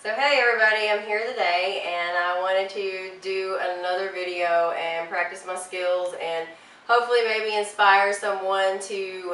So hey everybody, I'm here today and I wanted to do another video and practice my skills and hopefully maybe inspire someone to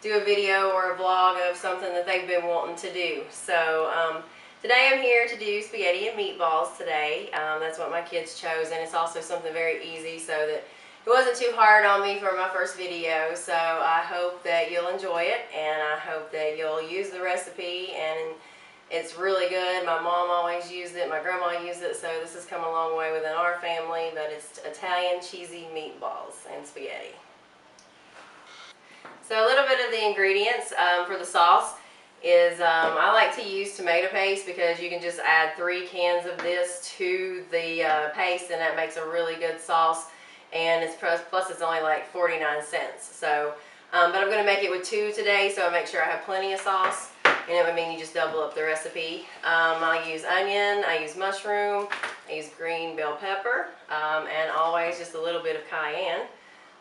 do a video or a vlog of something that they've been wanting to do. So today I'm here to do spaghetti and meatballs today. That's what my kids chose, and it's also something very easy so that it wasn't too hard on me for my first video. So I hope that you'll enjoy it and I hope that you'll use the recipe, and it's really good. My mom always used it, my grandma used it, so this has come a long way within our family, but it's Italian cheesy meatballs and spaghetti. So a little bit of the ingredients for the sauce is I like to use tomato paste because you can just add 3 cans of this to the paste and that makes a really good sauce, and it's plus it's only like 49 cents. So, but I'm going to make it with 2 today, so I make sure I have plenty of sauce. And it would mean you just double up the recipe. I use onion, I use mushroom, I use green bell pepper, and always just a little bit of cayenne.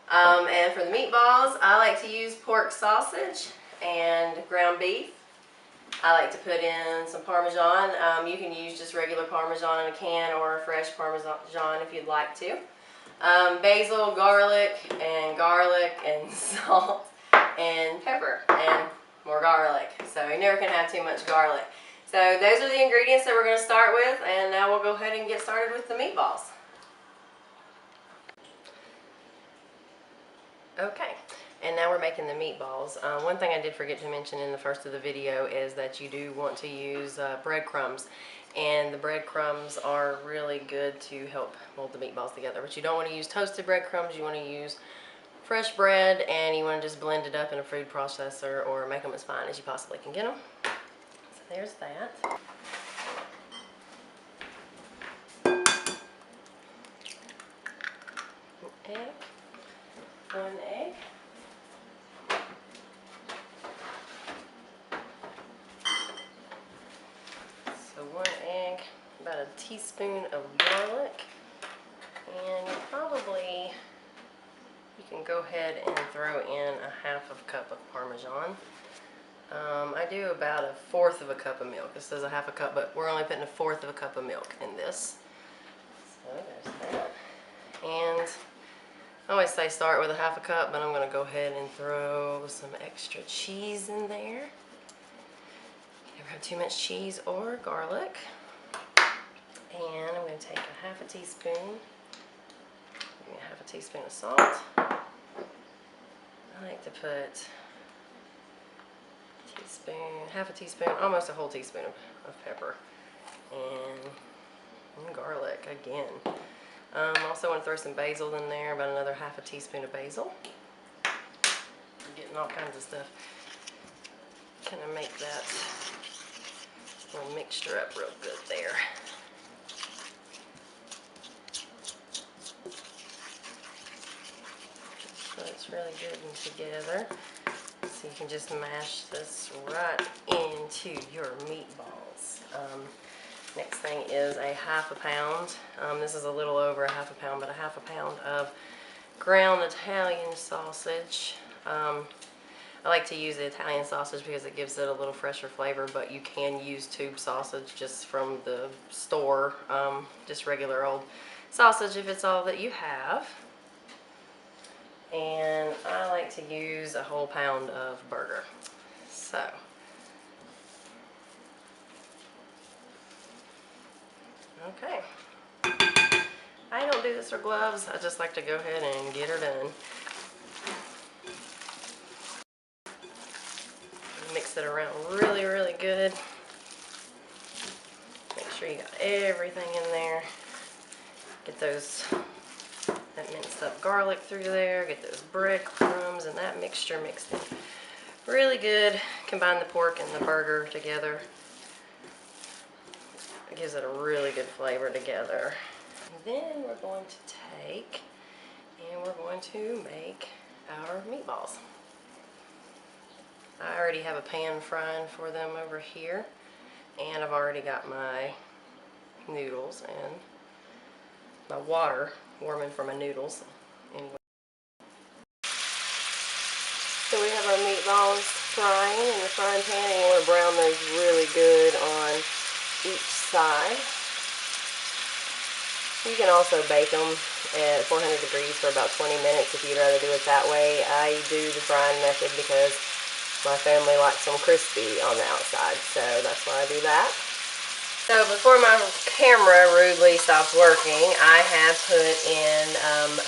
And for the meatballs, I like to use pork sausage and ground beef. I like to put in some Parmesan. You can use just regular Parmesan in a can or fresh Parmesan if you'd like to. Basil, garlic and salt and pepper and more garlic, so you never can have too much garlic. So those are the ingredients that we're going to start with, and now we'll go ahead and get started with the meatballs. Okay, and now we're making the meatballs. One thing I did forget to mention in the first of the video is that you do want to use breadcrumbs, and the breadcrumbs are really good to help mold the meatballs together, but you don't want to use toasted breadcrumbs. You want to use fresh bread, and you want to just blend it up in a food processor or make them as fine as you possibly can get them. So there's that. One egg. So 1 egg, about a teaspoon of garlic, and probably you can go ahead and throw in a 1/2 cup of Parmesan. I do about 1/4 cup of milk. This says a 1/2 cup, but we're only putting 1/4 cup of milk in this. So there's that. And I always say start with a 1/2 cup, but I'm going to go ahead and throw some extra cheese in there. You never have too much cheese or garlic. And I'm going to take a 1/2 teaspoon. Give me a 1/2 teaspoon of salt. I like to put a teaspoon, 1/2 teaspoon, almost a whole teaspoon of pepper, and garlic again. Also want to throw some basil in there, about another 1/2 teaspoon of basil. I'm getting all kinds of stuff. Kind of make that little mixture up real good there. So it's really good and together. So you can just mash this right into your meatballs. Next thing is a 1/2 pound. This is a little over a 1/2 pound, but a 1/2 pound of ground Italian sausage. I like to use the Italian sausage because it gives it a little fresher flavor, but you can use tube sausage just from the store, just regular old sausage if it's all that you have. And I like to use a whole pound of burger. So okay, I don't do this with gloves. I just like to go ahead and get her done. Mix it around really, really good. Make sure you got everything in there. Get that minced up garlic through there. Get those breadcrumbs and that mixture mixed in really good. Combine the pork and the burger together. It gives it a really good flavor together. And then we're going to take and we're going to make our meatballs. I already have a pan frying for them over here, and I've already got my noodles and my water warming for my noodles. Anyway, so we have our meatballs frying in the frying pan, and you want to brown those really good on each side. You can also bake them at 400 degrees for about 20 minutes if you'd rather do it that way. I do the frying method because my family likes them crispy on the outside, so that's why I do that. So before my camera rudely stops working, I have put in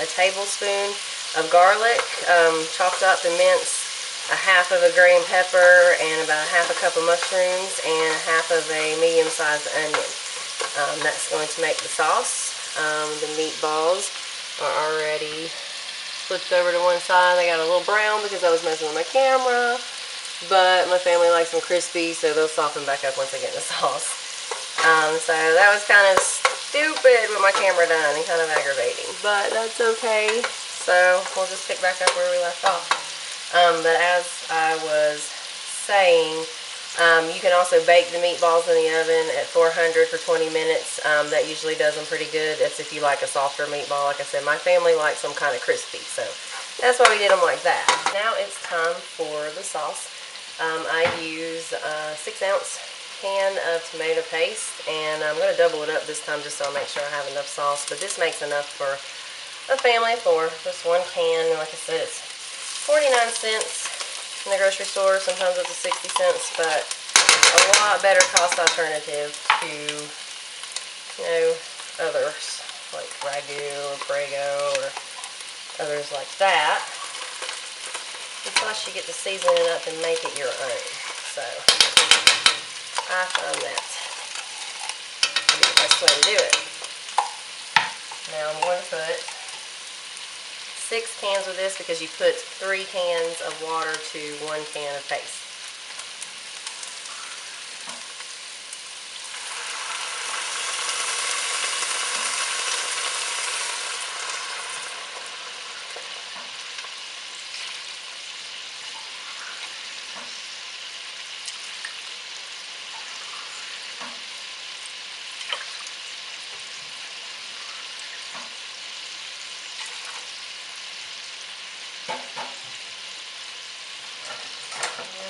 a tablespoon of garlic, chopped up and minced, a half of a green pepper, and about half a cup of mushrooms, and half of a medium-sized onion. That's going to make the sauce. The meatballs are already flipped over to one side. They got a little brown because I was messing with my camera, but my family likes them crispy, so they'll soften back up once I get in the sauce. So that was kind of stupid with my camera done and kind of aggravating, but that's okay. So we'll just pick back up where we left off. But as I was saying, you can also bake the meatballs in the oven at 400 for 20 minutes. That usually does them pretty good. That's if you like a softer meatball. Like I said, my family likes them kind of crispy, so that's why we did them like that. Now it's time for the sauce. I use a 6-ounce can of tomato paste, and I'm going to double it up this time just so I make sure I have enough sauce. But this makes enough for a family of 4. Just one can, and like I said, it's 49 cents in the grocery store. Sometimes it's 60 cents, but a lot better cost alternative to, you know, others like Ragu or Prego or others like that. And plus you get to season it up and make it your own. So I find that to be the best way to do it. Now I'm going to put 6 cans of this because you put 3 cans of water to 1 can of paste.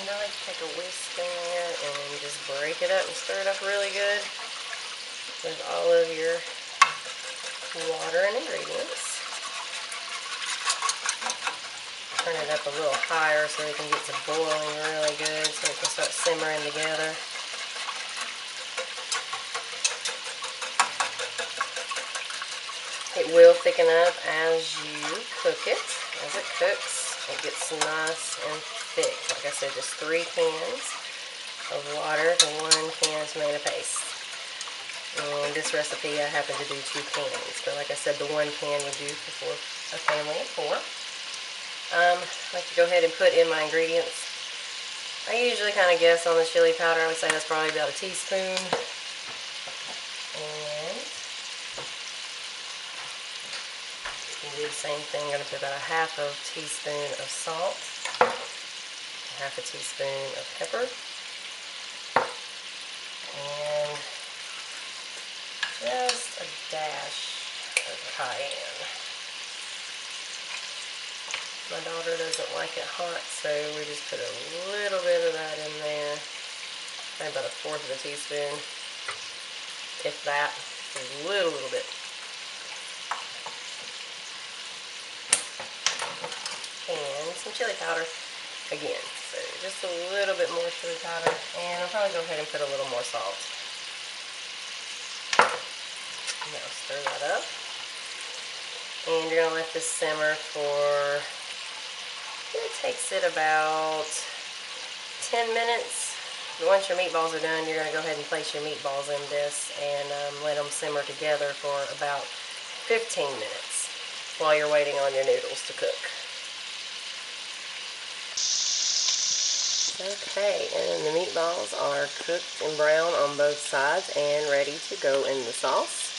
And I like to take a whisk in there and just break it up and stir it up really good with all of your water and ingredients. Turn it up a little higher so it can get to boiling really good so it can start simmering together. It will thicken up as you cook it. As it cooks, it gets nice and thick. Like I said, just 3 cans of water to 1 can of tomato paste. And this recipe I happen to do 2 cans, but like I said, the 1 can would do for a family of 4. I like to go ahead and put in my ingredients. I usually kind of guess on the chili powder. I would say that's probably about a teaspoon. And do the same thing. I'm going to put about a half a teaspoon of salt, half a teaspoon of pepper, and just a dash of cayenne. My daughter doesn't like it hot, so we just put a little bit of that in there. Maybe about 1/4 of a teaspoon, if that, a little bit. And some chili powder again, so just a little bit more chili powder, and I'll probably go ahead and put a little more salt. Now stir that up, and you're going to let this simmer for, it takes it about 10 minutes. Once your meatballs are done, you're going to go ahead and place your meatballs in this and let them simmer together for about 15 minutes while you're waiting on your noodles to cook. Okay, and the meatballs are cooked and brown on both sides and ready to go in the sauce.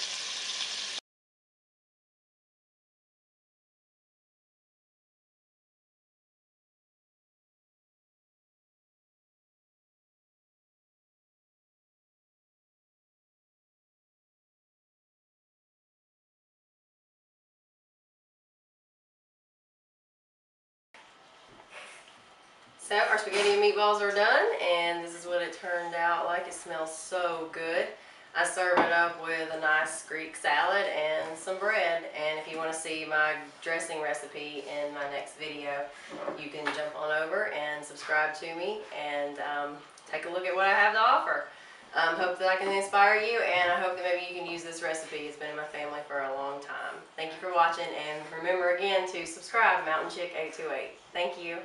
So our spaghetti and meatballs are done, and this is what it turned out like. It smells so good. I serve it up with a nice Greek salad and some bread. And if you want to see my dressing recipe in my next video, you can jump on over and subscribe to me and take a look at what I have to offer. Hope that I can inspire you, and I hope that maybe you can use this recipe. It's been in my family for a long time. Thank you for watching, and remember again to subscribe, Mountain Chick 828. Thank you.